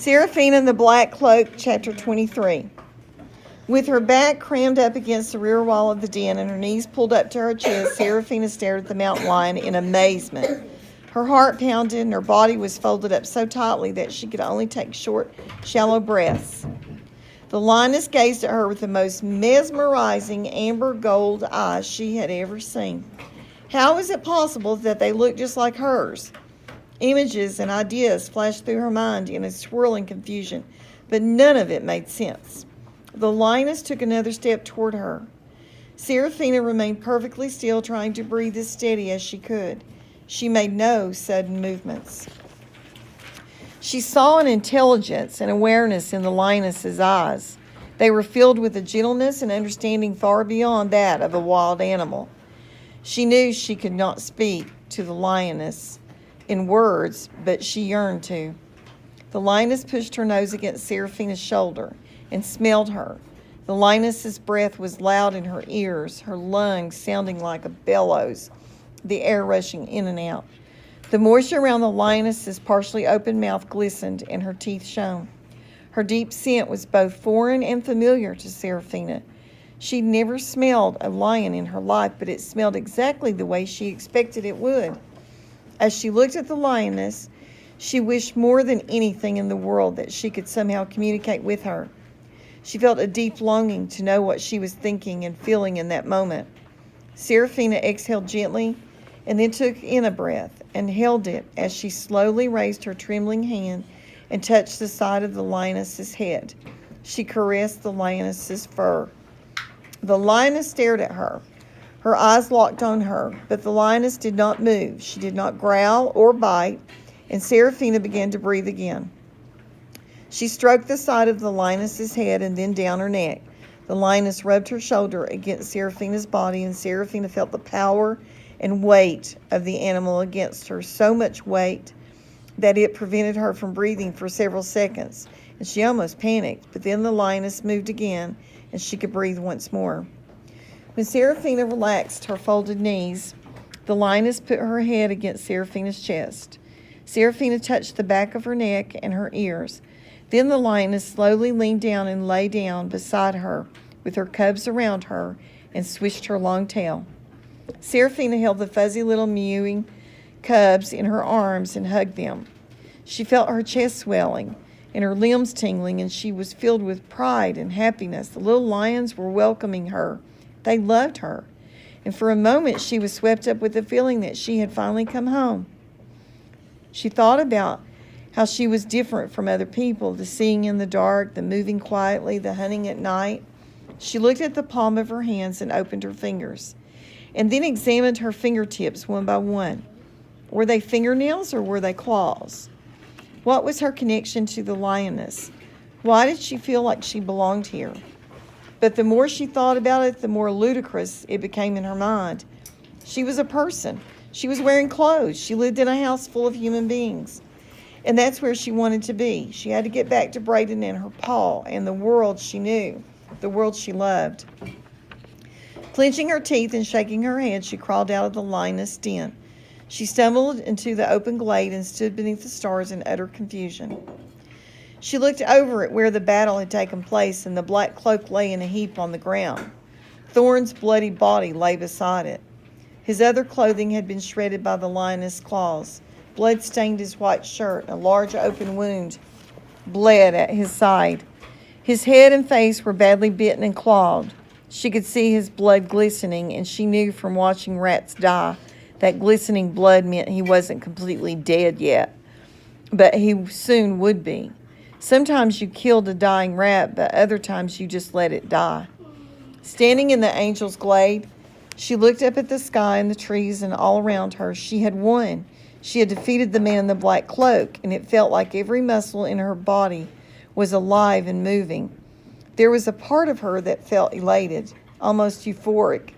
Serafina in the Black Cloak, Chapter 23. With her back crammed up against the rear wall of the den and her knees pulled up to her chest, Serafina stared at the mountain lion in amazement. Her heart pounded and her body was folded up so tightly that she could only take short, shallow breaths. The lioness gazed at her with the most mesmerizing amber gold eyes she had ever seen. How was it possible that they looked just like hers? Images and ideas flashed through her mind in a swirling confusion, but none of it made sense. The lioness took another step toward her. Serafina remained perfectly still, trying to breathe as steady as she could. She made no sudden movements. She saw an intelligence and awareness in the lioness's eyes. They were filled with a gentleness and understanding far beyond that of a wild animal. She knew she could not speak to the lioness in words, but she yearned to. The lioness pushed her nose against Serafina's shoulder and smelled her. The lioness's breath was loud in her ears, her lungs sounding like a bellows, the air rushing in and out. The moisture around the lioness's partially open mouth glistened and her teeth shone. Her deep scent was both foreign and familiar to Serafina. She'd never smelled a lion in her life, but it smelled exactly the way she expected it would. As she looked at the lioness, she wished more than anything in the world that she could somehow communicate with her. She felt a deep longing to know what she was thinking and feeling in that moment. Serafina exhaled gently and then took in a breath and held it as she slowly raised her trembling hand and touched the side of the lioness's head. She caressed the lioness's fur. The lioness stared at her. Her eyes locked on her, but the lioness did not move. She did not growl or bite, and Serafina began to breathe again. She stroked the side of the lioness's head and then down her neck. The lioness rubbed her shoulder against Serafina's body, and Serafina felt the power and weight of the animal against her, so much weight that it prevented her from breathing for several seconds, and she almost panicked, but then the lioness moved again, and she could breathe once more. When Serafina relaxed her folded knees, the lioness put her head against Serafina's chest. Serafina touched the back of her neck and her ears. Then the lioness slowly leaned down and lay down beside her with her cubs around her and swished her long tail. Serafina held the fuzzy little mewing cubs in her arms and hugged them. She felt her chest swelling and her limbs tingling, and she was filled with pride and happiness. The little lions were welcoming her. They loved her. And for a moment, she was swept up with the feeling that she had finally come home. She thought about how she was different from other people, the seeing in the dark, the moving quietly, the hunting at night. She looked at the palm of her hands and opened her fingers, and then examined her fingertips one by one. Were they fingernails or were they claws? What was her connection to the lioness? Why did she feel like she belonged here? But the more she thought about it, the more ludicrous it became in her mind. She was a person. She was wearing clothes. She lived in a house full of human beings. And that's where she wanted to be. She had to get back to Braden and her paw and the world she knew, the world she loved. Clenching her teeth and shaking her head, she crawled out of the lioness den. She stumbled into the open glade and stood beneath the stars in utter confusion. She looked over at where the battle had taken place, and the black cloak lay in a heap on the ground. Thorn's bloody body lay beside it. His other clothing had been shredded by the lioness' claws. Blood stained his white shirt. A large open wound bled at his side. His head and face were badly bitten and clawed. She could see his blood glistening, and she knew from watching rats die that glistening blood meant he wasn't completely dead yet, but he soon would be. Sometimes you killed a dying rat, but other times you just let it die. Standing in the angel's glade, she looked up at the sky and the trees and all around her. She had won. She had defeated the man in the black cloak, and it felt like every muscle in her body was alive and moving. There was a part of her that felt elated, almost euphoric,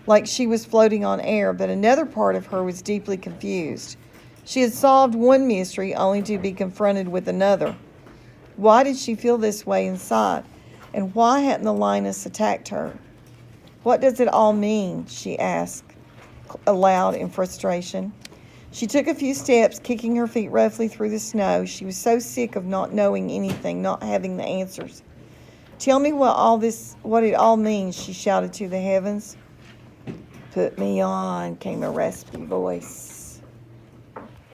like she was floating on air, but another part of her was deeply confused. She had solved one mystery only to be confronted with another. Why did she feel this way inside? And why hadn't the lioness attacked her? What does it all mean? She asked aloud in frustration. She took a few steps, kicking her feet roughly through the snow. She was so sick of not knowing anything, not having the answers. "Tell me what it all means," she shouted to the heavens. "Put me on," came a raspy voice.